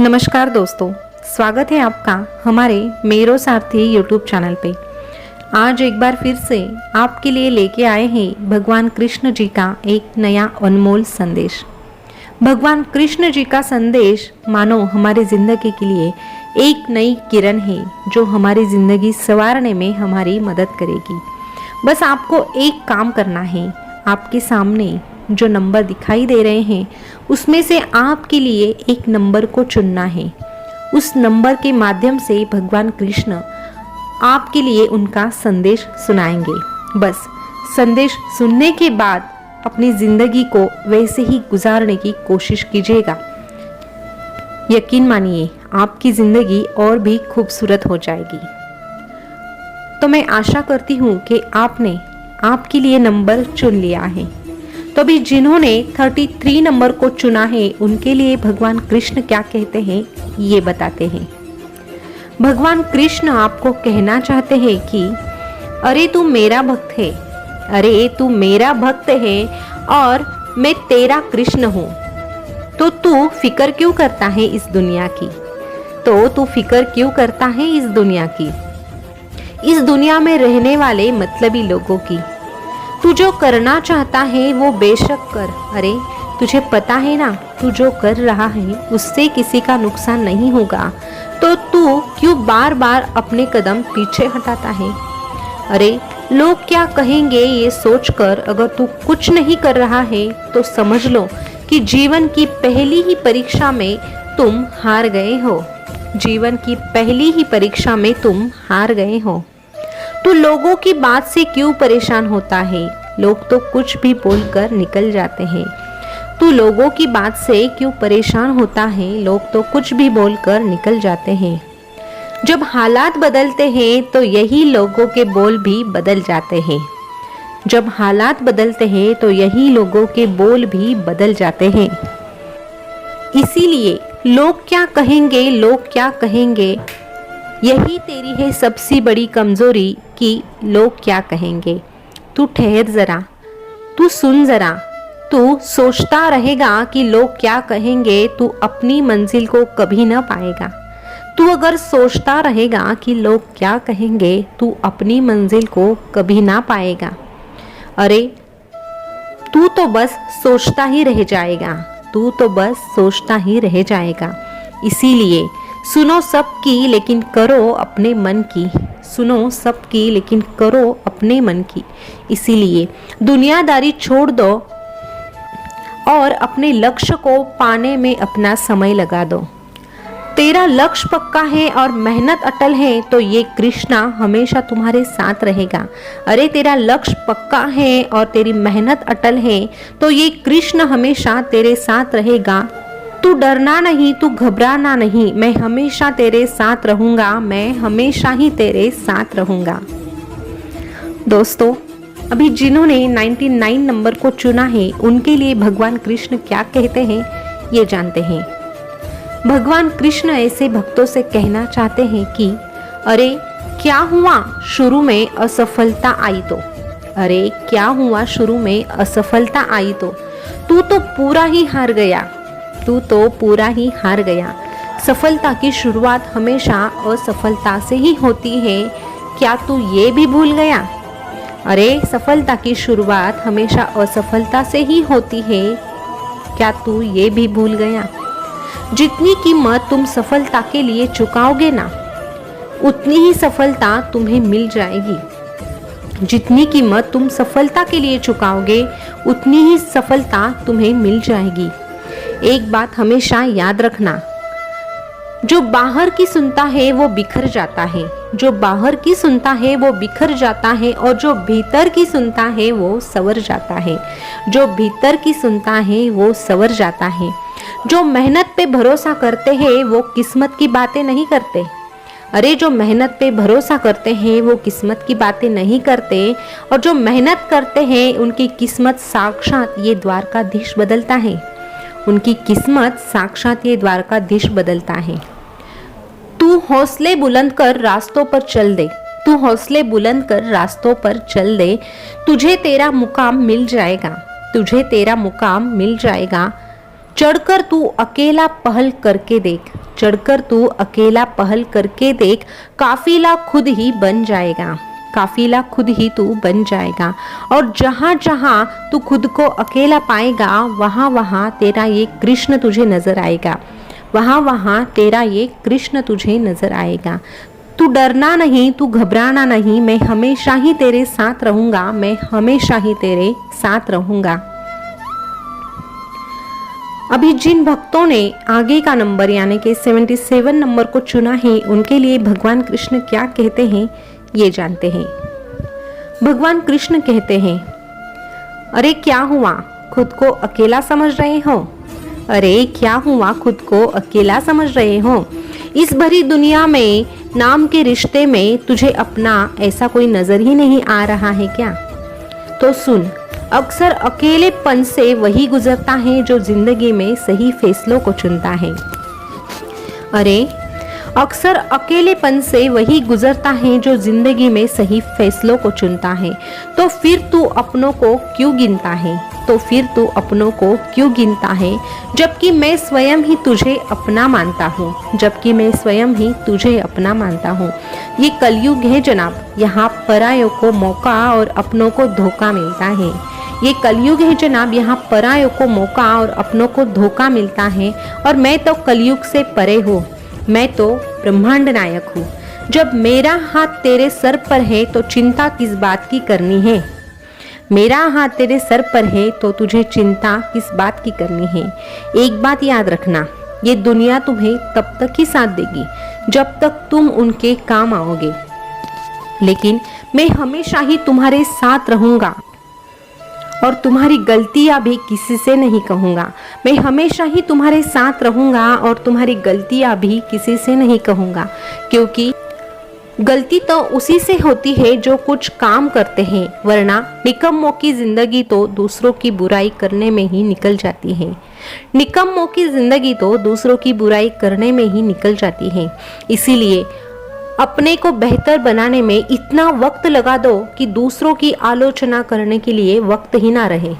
नमस्कार दोस्तों, स्वागत है आपका हमारे मेरो सारथी यूट्यूब चैनल पे। आज एक बार फिर से आपके लिए लेके आए हैं भगवान कृष्ण जी का एक नया अनमोल संदेश। भगवान कृष्ण जी का संदेश मानो हमारी ज़िंदगी के लिए एक नई किरण है जो हमारी ज़िंदगी संवारने में हमारी मदद करेगी। बस आपको एक काम करना है। आपके सामने जो नंबर दिखाई दे रहे हैं उसमें से आपके लिए एक नंबर को चुनना है। उस नंबर के माध्यम से भगवान कृष्ण आपके लिए उनका संदेश सुनाएंगे। बस संदेश सुनने के बाद अपनी ज़िंदगी को वैसे ही गुजारने की कोशिश कीजिएगा। यकीन मानिए आपकी ज़िंदगी और भी खूबसूरत हो जाएगी। तो मैं आशा करती हूँ कि आपने आपके लिए नंबर चुन लिया है। तो अभी जिन्होंने 33 नंबर को चुना है उनके लिए भगवान कृष्ण क्या कहते हैं ये बताते हैं। भगवान कृष्ण आपको कहना चाहते हैं कि अरे तू मेरा भक्त है, अरे तू मेरा भक्त है और मैं तेरा कृष्ण हूँ। तो तू फिक्र क्यों करता है इस दुनिया की? तो तू फिक्र क्यों करता है इस दुनिया की? इस दुनिया में रहने वाले मतलबी लोगों की। तू जो करना चाहता है वो बेशक कर। अरे तुझे पता है ना, तू जो कर रहा है उससे किसी का नुकसान नहीं होगा, तो तू क्यों बार बार अपने कदम पीछे हटाता है? अरे लोग क्या कहेंगे ये सोचकर अगर तू कुछ नहीं कर रहा है तो समझ लो कि जीवन की पहली ही परीक्षा में तुम हार गए हो। जीवन की पहली ही परीक्षा में तुम हार गए हो। तू लोगों की बात से क्यों परेशान होता है? लोग तो कुछ भी बोलकर निकल जाते हैं। तू लोगों की बात से क्यों परेशान होता है? लोग तो कुछ भी बोलकर निकल जाते हैं। जब हालात बदलते हैं तो यही लोगों के बोल भी बदल जाते हैं। जब हालात बदलते हैं तो यही लोगों के बोल भी बदल जाते हैं। इसीलिए लोग क्या कहेंगे, लोग क्या कहेंगे, यही तेरी है सबसे बड़ी कमजोरी कि लोग क्या कहेंगे। तू ठहर जरा, तू सुन जरा। तू सोचता रहेगा कि लोग क्या कहेंगे, तू अपनी मंजिल को कभी न पाएगा। तू अगर सोचता रहेगा कि लोग क्या कहेंगे, तू अपनी मंजिल को कभी ना पाएगा। अरे तू तो बस सोचता ही रह जाएगा, तू तो बस सोचता ही रह जाएगा। इसीलिए सुनो सबकी लेकिन करो अपने मन की। सुनो सबकी लेकिन करो अपने मन की। इसीलिए दुनियादारी छोड़ दो और अपने लक्ष्य को पाने में अपना समय लगा दो। तेरा लक्ष्य पक्का है और मेहनत अटल है तो ये कृष्णा हमेशा तुम्हारे साथ रहेगा। अरे तेरा लक्ष्य पक्का है और तेरी मेहनत अटल है तो ये कृष्ण हमेशा तेरे साथ रहेगा। तू डरना नहीं, तू घबराना नहीं, मैं हमेशा तेरे साथ रहूंगा, मैं हमेशा ही तेरे साथ रहूंगा। दोस्तों, अभी जिन्होंने 99 नंबर को चुना है उनके लिए भगवान कृष्ण क्या कहते हैं ये जानते हैं। भगवान कृष्ण ऐसे भक्तों से कहना चाहते हैं कि अरे क्या हुआ शुरू में असफलता आई तो? अरे क्या हुआ शुरू में असफलता आई तो? तू तो पूरा ही हार गया, तू तो पूरा ही हार गया। सफलता की शुरुआत हमेशा असफलता से ही होती है, क्या तू ये भी भूल गया? अरे सफलता की शुरुआत हमेशा असफलता से ही होती है, क्या तू ये भी भूल गया? जितनी कीमत तुम सफलता के लिए चुकाओगे ना, उतनी ही सफलता तुम्हें मिल जाएगी। जितनी कीमत तुम सफलता के लिए चुकाओगे उतनी ही सफलता तुम्हें मिल जाएगी। एक बात हमेशा याद रखना, जो बाहर की सुनता है वो बिखर जाता है, जो बाहर की सुनता है वो बिखर जाता है और जो भीतर की सुनता है वो संवर जाता है। जो भीतर की सुनता है वो संवर जाता है। जो मेहनत पे भरोसा करते हैं वो किस्मत की बातें नहीं करते। अरे जो मेहनत पे भरोसा करते हैं वो किस्मत की बातें नहीं करते और जो मेहनत करते हैं उनकी किस्मत साक्षात ये द्वारकाधीश बदलता है। उनकी किस्मत साक्षात ये द्वारकाधीश बदलता है। तू हौसले बुलंद कर रास्तों पर चल दे, तू हौसले बुलंद कर रास्तों पर चल दे, तुझे तेरा मुकाम मिल जाएगा। तुझे तेरा मुकाम मिल जाएगा। चढ़कर तू अकेला पहल करके देख, चढ़कर तू अकेला पहल करके देख, काफिला खुद ही बन जाएगा, काफिला खुद ही तू बन जाएगा। और जहाँ जहाँ तू खुद को अकेला पाएगा वहाँ वहाँ तेरा ये कृष्ण तुझे नजर आएगा, वहाँ वहाँ तेरा ये कृष्ण तुझे नजर आएगा। तू डरना नहीं, तू घबराना नहीं, मैं हमेशा ही तेरे साथ रहूँगा, मैं हमेशा ही तेरे साथ रहूँगा। अभी जिन भक्तों ने आगे का नंबर यानी कि 77 नंबर को चुना है, उनके लिए भगवान कृष्ण क्या कहते हैं ये जानते हैं। भगवान कृष्ण कहते हैं, अरे क्या हुआ, खुद को अकेला समझ रहे हो? अरे क्या हुआ, खुद को अकेला समझ रहे हो? इस भरी दुनिया में नाम के रिश्ते में तुझे अपना ऐसा कोई नजर ही नहीं आ रहा है क्या? तो सुन, अक्सर अकेलेपन से वही गुजरता है जो जिंदगी में सही फैसलों को चुनता है। अरे अक्सर अकेलेपन से वही गुजरता है जो जिंदगी में सही फैसलों को चुनता है। तो फिर तू अपनों को क्यों गिनता है? तो फिर तू अपनों को क्यों गिनता है? जबकि मैं स्वयं ही तुझे अपना मानता हूँ, जबकि मैं स्वयं ही तुझे अपना मानता हूँ। ये कलयुग है जनाब, यहाँ परायों को मौका और अपनों को धोखा मिलता है। ये कलयुग है जनाब, यहाँ परायों को मौका और अपनों को धोखा मिलता है। और मैं तो कलयुग से परे हूँ, मैं तो ब्रह्मांड नायक हूँ। जब मेरा हाथ तेरे सर पर है तो चिंता किस बात की करनी है? मेरा हाथ तेरे सर पर है तो तुझे चिंता किस बात की करनी है? एक बात याद रखना, ये दुनिया तुम्हें तब तक ही साथ देगी जब तक तुम उनके काम आओगे, लेकिन मैं हमेशा ही तुम्हारे साथ रहूंगा और तुम्हारी गलतियां भी किसी से नहीं कहूँगा। मैं हमेशा ही तुम्हारे साथ रहूँगा और तुम्हारी गलतियां भी किसी से नहीं कहूँगा, क्योंकि गलती तो उसी से होती है जो कुछ काम करते हैं, वरना निकम्मों की जिंदगी तो दूसरों की बुराई करने में ही निकल जाती है। निकम्मों की जिंदगी तो दूसरों की बुराई करने में ही निकल जाती है। इसीलिए अपने को बेहतर बनाने में इतना वक्त लगा दो कि दूसरों की आलोचना करने के लिए वक्त ही ना रहे।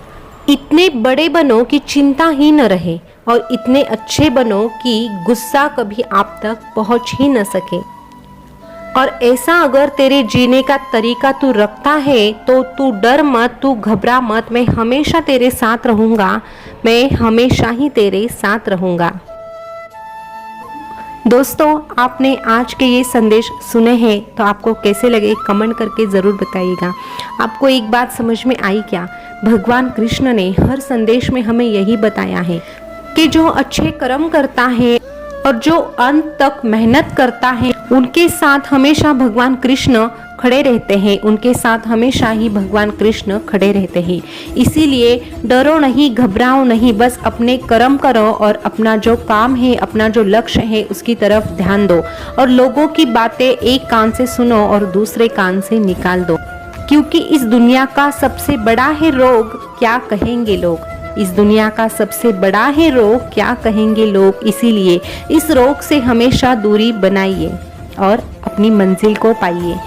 इतने बड़े बनो कि चिंता ही न रहे, और इतने अच्छे बनो कि गुस्सा कभी आप तक पहुंच ही न सके। और ऐसा अगर तेरे जीने का तरीका तू रखता है तो तू डर मत, तू घबरा मत, मैं हमेशा तेरे साथ रहूँगा, मैं हमेशा ही तेरे साथ रहूँगा। दोस्तों, आपने आज के ये संदेश सुने हैं तो आपको कैसे लगे कमेंट करके ज़रूर बताइएगा। आपको एक बात समझ में आई क्या? भगवान कृष्ण ने हर संदेश में हमें यही बताया है कि जो अच्छे कर्म करता है और जो अंत तक मेहनत करता है उनके साथ हमेशा भगवान कृष्ण खड़े रहते हैं, उनके साथ हमेशा ही भगवान कृष्ण खड़े रहते हैं। इसीलिए डरो नहीं, घबराओ नहीं, बस अपने कर्म करो और अपना जो काम है, अपना जो लक्ष्य है उसकी तरफ ध्यान दो, और लोगों की बातें एक कान से सुनो और दूसरे कान से निकाल दो, क्योंकि इस दुनिया का सबसे बड़ा है रोग क्या कहेंगे लोग। इस दुनिया का सबसे बड़ा है रोग क्या कहेंगे लोग। इसीलिए इस रोग से हमेशा दूरी बनाइए और अपनी मंजिल को पाइए।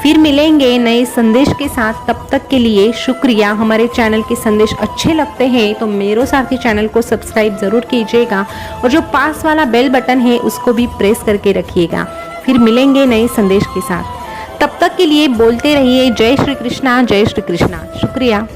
फिर मिलेंगे नए संदेश के साथ, तब तक के लिए शुक्रिया। हमारे चैनल के संदेश अच्छे लगते हैं तो मेरो सारथी चैनल को सब्सक्राइब जरूर कीजिएगा और जो पास वाला बेल बटन है उसको भी प्रेस करके रखिएगा। फिर मिलेंगे नए संदेश के साथ, तब तक के लिए बोलते रहिए जय श्री कृष्णा, जय श्री कृष्णा। शुक्रिया।